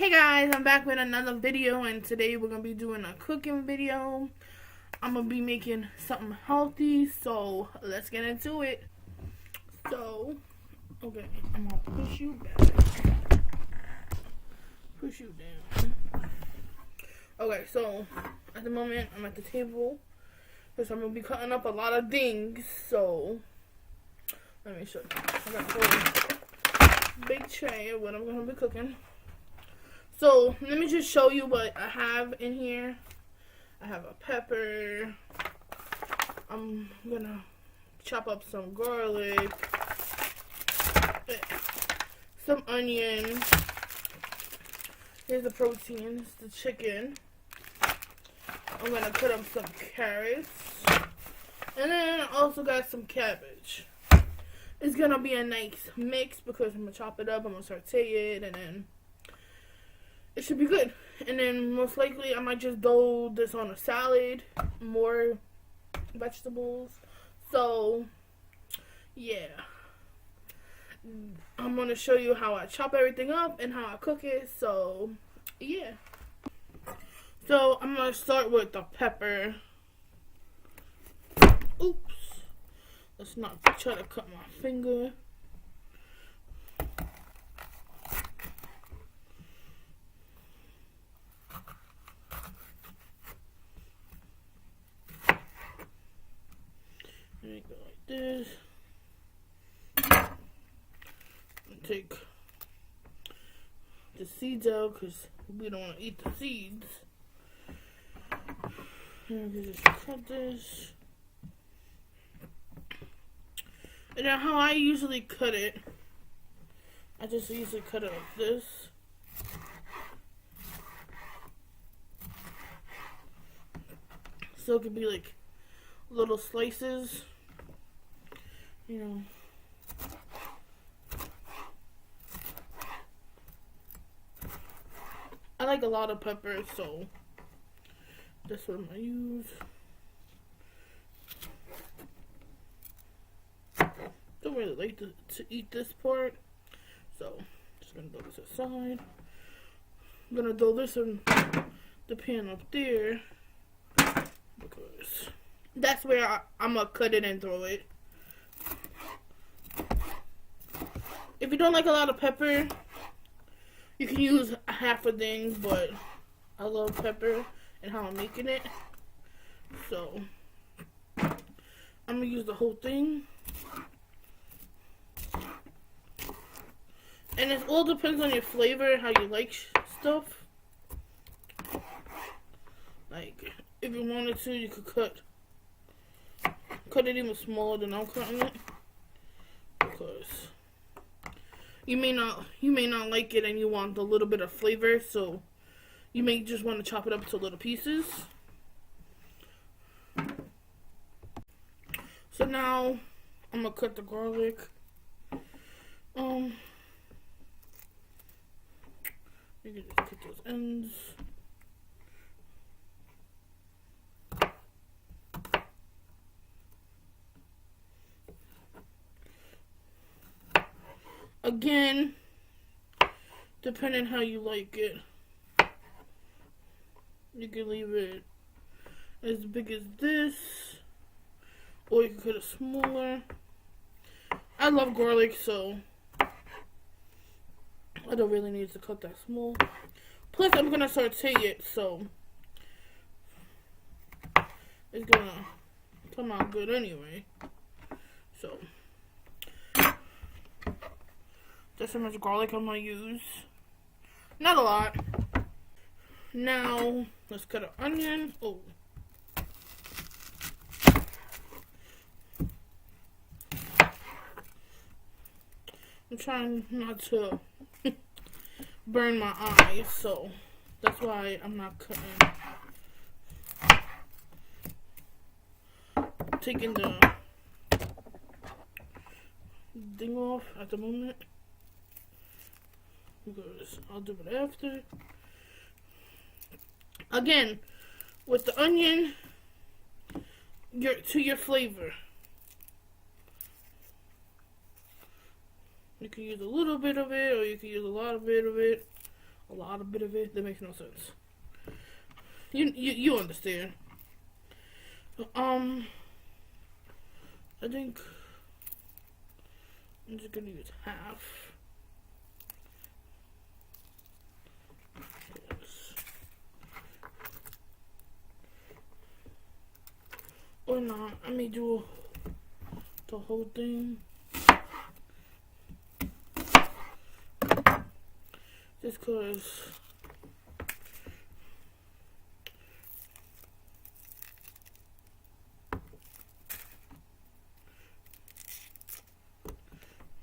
Hey guys, I'm back with another video, and today we're going to be doing a cooking video. I'm going to be making something healthy, so let's get into it. So, okay, I'm going to push you back. Push you down. Okay, so at the moment I'm at the table because I'm going to be cutting up a lot of things, so let me show you. I got a whole big tray of what I'm going to be cooking. So, let me just show you what I have in here. I have a pepper. I'm gonna chop up some garlic, some onion. Here's the proteins, the chicken. I'm gonna cut up some carrots. And then I also got some cabbage. It's gonna be a nice mix because I'm gonna chop it up, I'm gonna saute it, and then it should be good. And then most likely I might just throw this on a salad, more vegetables. So yeah, I'm gonna show you how I chop everything up and how I cook it. So yeah, so I'm gonna start with the pepper. Oops, let's not try to cut my finger. And go like this. And take the seeds out because we don't want to eat the seeds. And we just cut this. And then how I usually cut it, I just usually cut it like this. So it could be like little slices. You know, I like a lot of pepper, so that's what I'm gonna use. Don't really like to eat this part, so just gonna throw this aside. I'm gonna throw this in the pan up there because that's where I'm gonna cut it and throw it. If you don't like a lot of pepper, you can use half a thing, but I love pepper and how I'm making it. So, I'm going to use the whole thing. And it all depends on your flavor, how you like stuff. Like, if you wanted to, you could cut it even smaller than I'm cutting it. Because you may not like it and you want a little bit of flavor, so you may just want to chop it up into little pieces. So now I'm gonna cut the garlic. You can just cut those ends. Again, depending how you like it, you can leave it as big as this, or you can cut it smaller. I love garlic, so I don't really need to cut that small. Plus, I'm gonna saute it, so it's gonna come out good anyway. So that's how much garlic I'm gonna use. Not a lot. Now, let's cut an onion. Oh. I'm trying not to burn my eyes, so that's why I'm not cutting. I'm taking the thing off at the moment, because I'll do it after. Again, with the onion, to your flavor. You can use a little bit of it, or you can use a lot of it. a lot of bit of it. That makes no sense. You understand. I think I'm just gonna use half. Or not. I may do the whole thing. Just cause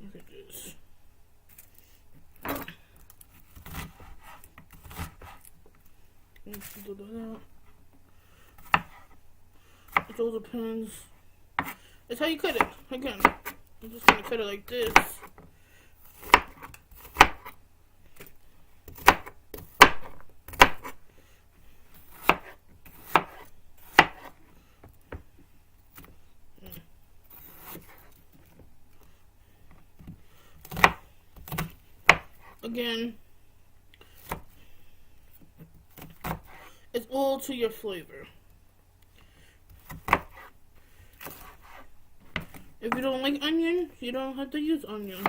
look at this. Do that. It all depends. It's how you cut it. Again, I'm just gonna cut it like this. Again, it's all to your flavor. If you don't like onion, you don't have to use onion.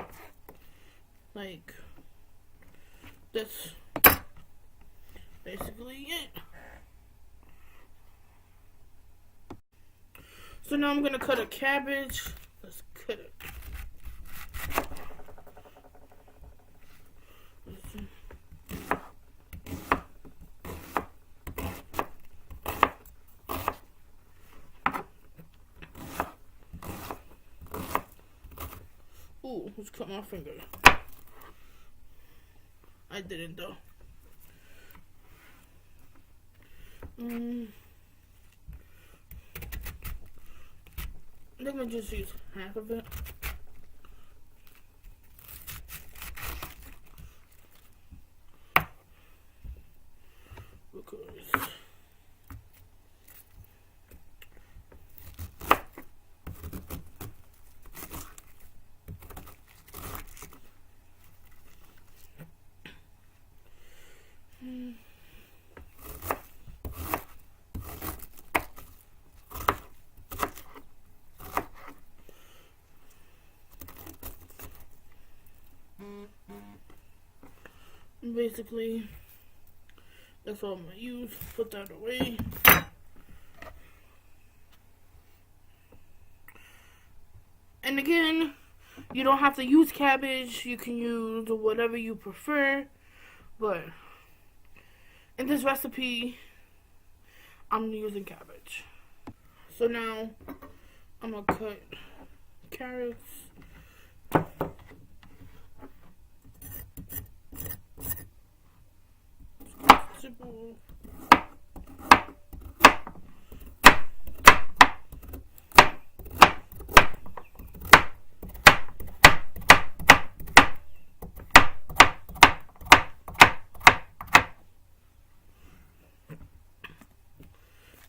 Like, that's basically it. So now I'm gonna cut a cabbage. Let's cut it. Ooh, let's cut my finger. I didn't though. I think I'm gonna just use half of it. Because basically, that's all I'm gonna use. Put that away. And again, you don't have to use cabbage. You can use whatever you prefer. But in this recipe, I'm using cabbage. So now, I'm gonna cut carrots. Simple.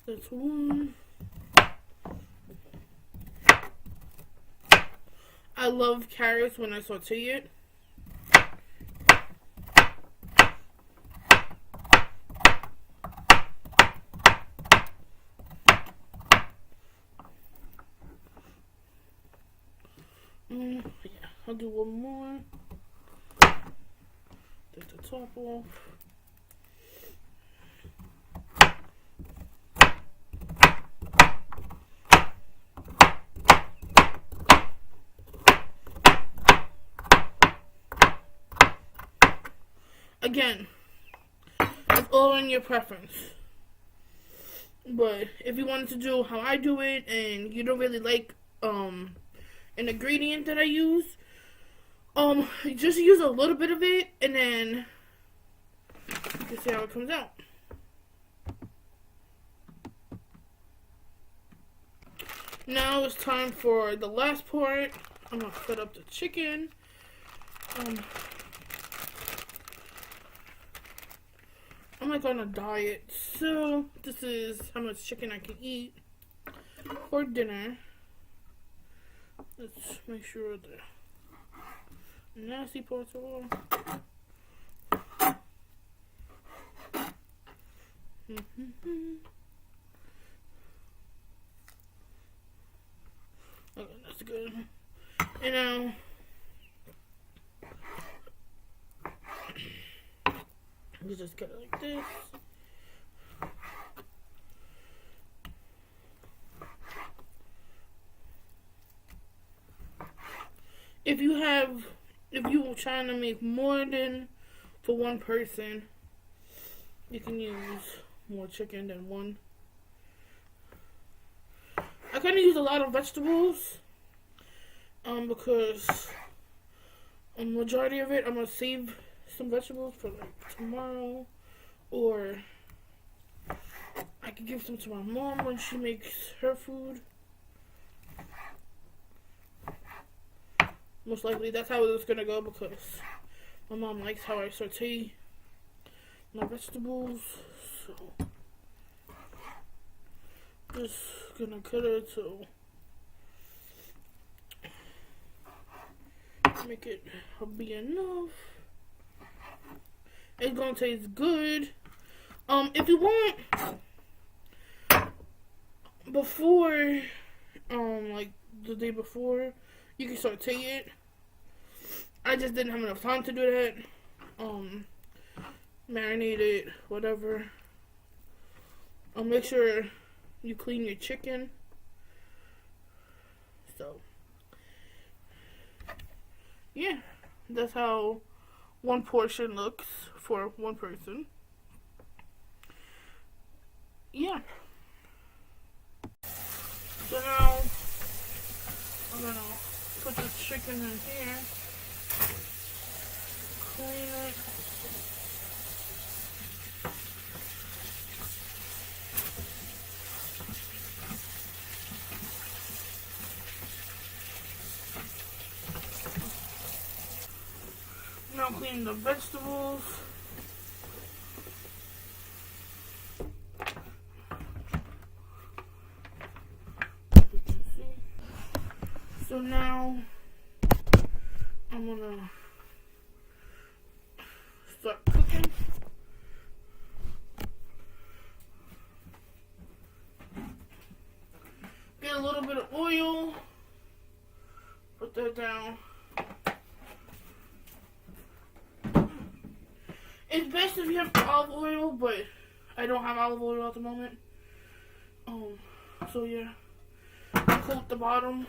That's one. I love carrots when I saute it. Yeah, I'll do one more. Take the top off. Again, it's all in your preference. But if you wanted to do how I do it and you don't really like an ingredient that I use, just use a little bit of it and then you can see how it comes out. Now it's time for the last part. I'm gonna cut up the chicken. I'm like on a diet, so this is how much chicken I can eat for dinner. Let's make sure the nasty parts are all. Okay, that's good. And now you just cut it like this. If you're trying to make more than for one person, you can use more chicken than one. I kind of use a lot of vegetables, because a majority of it I'm gonna save some vegetables for like tomorrow, or I could give some to my mom when she makes her food. Most likely that's how it's gonna go, because my mom likes how I saute my vegetables. So just gonna cut it so make it be enough. It's gonna taste good. If you want, before like the day before, you can saute it. I just didn't have enough time to do that. Marinate it, whatever. Make sure you clean your chicken. So, yeah, that's how one portion looks for one person. Yeah. So now, I'm gonna put the chicken in here, clean it. Now clean the vegetables. You can see. So now I'm gonna start cooking. Get a little bit of oil. Put that down. It's best if you have olive oil, but I don't have olive oil at the moment. So yeah, coat the bottom.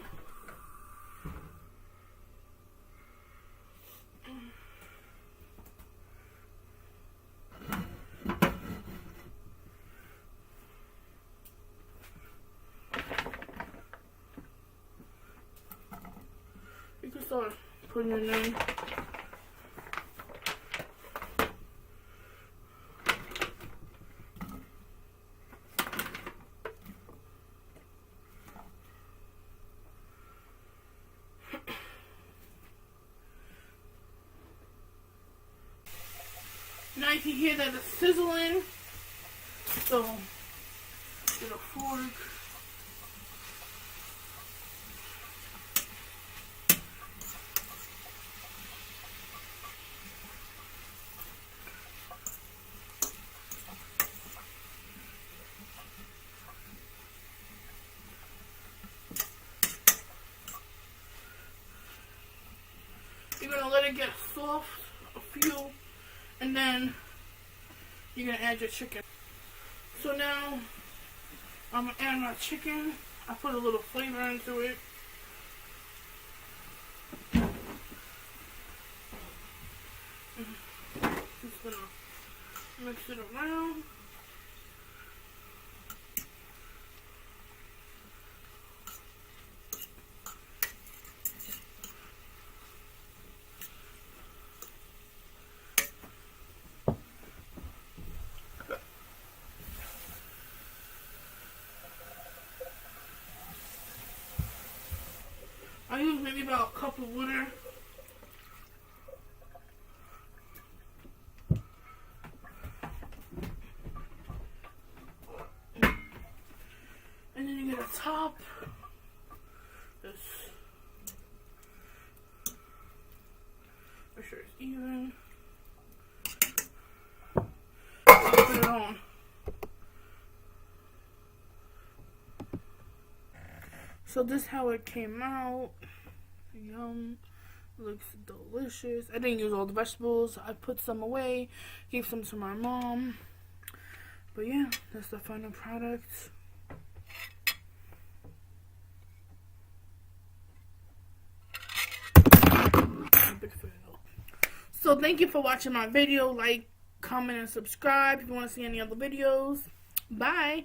You can start putting it in. Now you can hear that it's sizzling. So get a fork. You're gonna let it get soft a few, and then you're gonna add your chicken. So now I'm gonna add my chicken. I put a little flavor into it. Just gonna mix it around. I use maybe about a cup of water. And then you get a top. This. Make sure it's even. Put it on. So this is how it came out. Yum. Looks delicious. I didn't use all the vegetables. I put some away. Gave some to my mom. But yeah, that's the final product. So thank you for watching my video. Like, comment, and subscribe if you want to see any other videos. Bye.